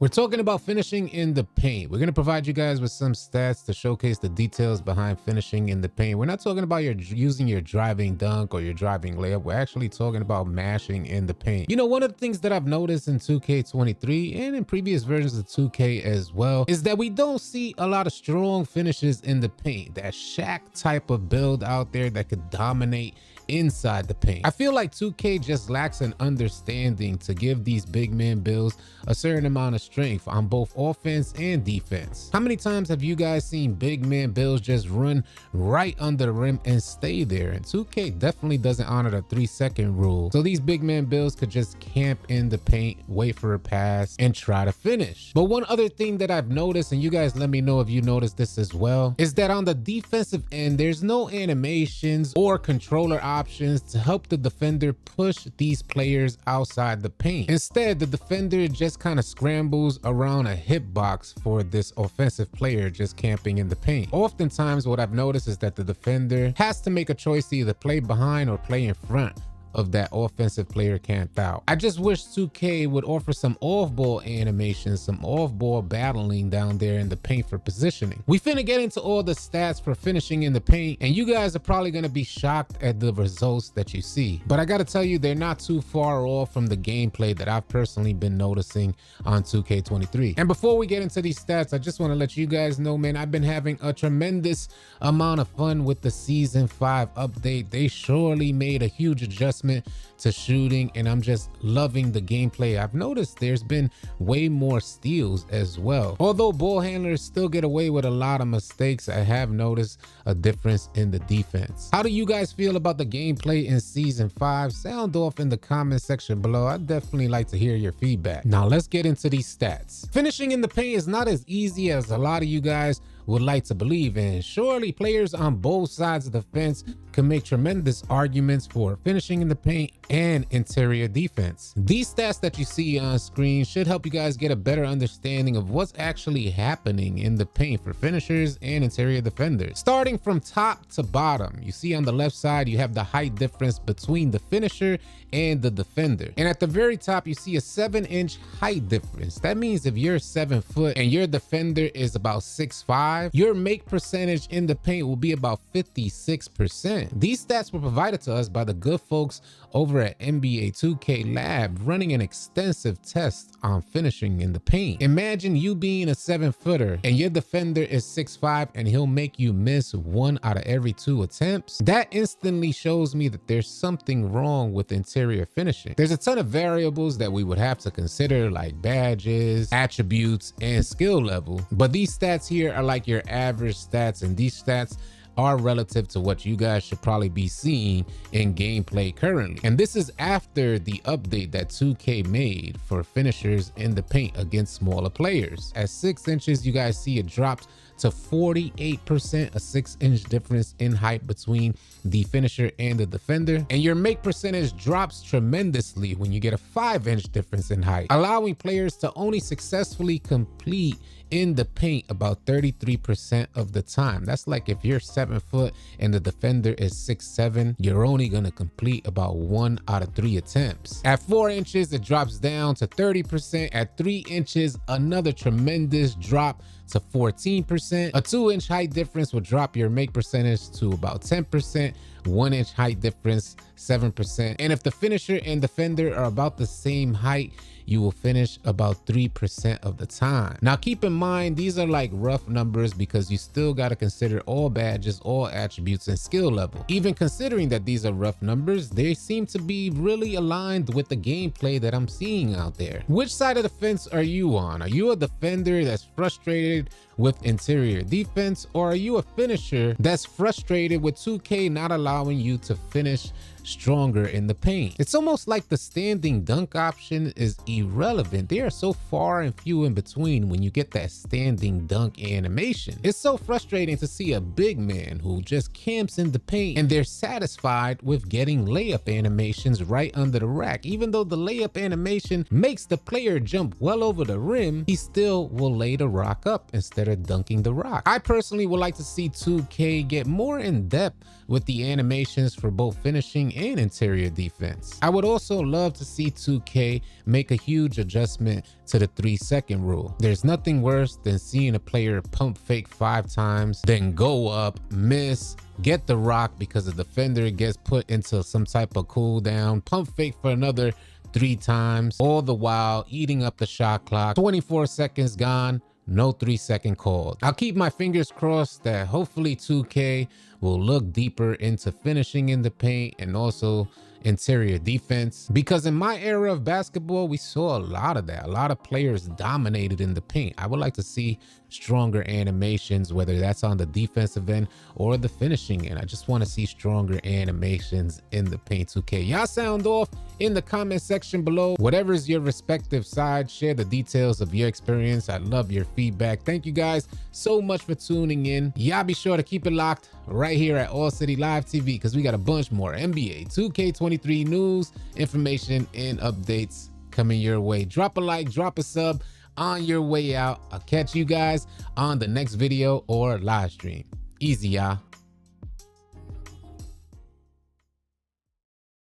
We're talking about finishing in the paint. We're going to provide you guys with some stats to showcase the details behind finishing in the paint. We're not talking about using your driving dunk or your driving layup. We're actually talking about mashing in the paint. You know, one of the things that I've noticed in 2K23 and in previous versions of 2K as well is that we don't see a lot of strong finishes in the paint. That Shaq type of build out there that could dominate inside the paint. I feel like 2K just lacks an understanding to give these big man builds a certain amount of strength on both offense and defense. How many times have you guys seen big man builds just run right under the rim and stay there? And 2K definitely doesn't honor the 3-second rule. So these big man builds could just camp in the paint, wait for a pass, and try to finish. But one other thing that I've noticed, and you guys let me know if you noticed this as well, is that on the defensive end, there's no animations or controller options to help the defender push these players outside the paint. Instead, the defender just kind of scrambles around a hitbox for this offensive player just camping in the paint. Oftentimes, what I've noticed is that the defender has to make a choice to either play behind or play in front of that offensive player camped out. I just wish 2K would offer some off-ball animations, some off-ball battling down there in the paint for positioning. We finna get into all the stats for finishing in the paint, and you guys are probably gonna be shocked at the results that you see. But I gotta tell you, they're not too far off from the gameplay that I've personally been noticing on 2K23. And before we get into these stats, I just wanna let you guys know, man, I've been having a tremendous amount of fun with the Season 5 update. They surely made a huge adjustment to shooting, and I'm just loving the gameplay. I've noticed there's been way more steals as well. Although ball handlers still get away with a lot of mistakes, I have noticed a difference in the defense. How do you guys feel about the gameplay in Season 5? Sound off in the comment section below. I'd definitely like to hear your feedback. Now let's get into these stats. Finishing in the paint is not as easy as a lot of you guys would like to believe, and surely players on both sides of the fence can make tremendous arguments for finishing in the paint and interior defense. These stats that you see on screen should help you guys get a better understanding of what's actually happening in the paint for finishers and interior defenders. Starting from top to bottom, you see on the left side you have the height difference between the finisher and the defender, and at the very top you see a 7-inch height difference. That means if you're 7 foot and your defender is about 6'5", your make percentage in the paint will be about 56%. These stats were provided to us by the good folks over at NBA 2K Lab, running an extensive test on finishing in the paint. Imagine you being a 7-footer and your defender is 6'5", and he'll make you miss 1 out of every 2 attempts. That instantly shows me that there's something wrong with interior finishing. There's a ton of variables that we would have to consider, like badges, attributes, and skill level, but these stats here are like your average stats, and these stats are relative to what you guys should probably be seeing in gameplay currently. And this is after the update that 2K made for finishers in the paint against smaller players. At 6 inches, you guys see it dropped to 48%, a 6-inch difference in height between the finisher and the defender. And your make percentage drops tremendously when you get a 5-inch difference in height, allowing players to only successfully complete in the paint about 33% of the time. That's like if you're 7 foot and the defender is 6'7", you're only gonna complete about 1 out of 3 attempts. At 4 inches, it drops down to 30%. At 3 inches, another tremendous drop to 14%. A 2-inch height difference will drop your make percentage to about 10%. 1-inch height difference, 7%. And if the finisher and defender are about the same height, you will finish about 3% of the time. Now keep in mind, these are like rough numbers because you still got to consider all badges, all attributes, and skill level. Even considering that these are rough numbers, they seem to be really aligned with the gameplay that I'm seeing out there. Which side of the fence are you on? Are you a defender that's frustrated with interior defense, or are you a finisher that's frustrated with 2K not allowing you to finish stronger in the paint? It's almost like the standing dunk option is irrelevant. They are so far and few in between when you get that standing dunk animation. It's so frustrating to see a big man who just camps in the paint and they're satisfied with getting layup animations right under the rack. Even though the layup animation makes the player jump well over the rim, he still will lay the rock up instead of dunking the rock. I personally would like to see 2K get more in depth with the animations for both finishing finishing and interior defense. I would also love to see 2K make a huge adjustment to the 3-second rule. There's nothing worse than seeing a player pump fake 5 times, then go up, miss, get the rock because the defender gets put into some type of cooldown, pump fake for another 3 times, all the while eating up the shot clock. 24 seconds gone, no 3-second call. I'll keep my fingers crossed that hopefully 2K will look deeper into finishing in the paint and also interior defense, because in my era of basketball we saw a lot of that. A lot of players dominated in the paint. I would like to see stronger animations, whether that's on the defensive end or the finishing end. I just want to see stronger animations in the paint. 2K, y'all sound off in the comment section below. Whatever's your respective side, share the details of your experience. I love your feedback. Thank you guys so much for tuning in. Y'all be sure to keep it locked right here at AllCity Live TV, because we got a bunch more NBA 2K23 news, information, and updates coming your way. Drop a like, drop a sub on your way out. I'll catch you guys on the next video or live stream. Easy, y'all.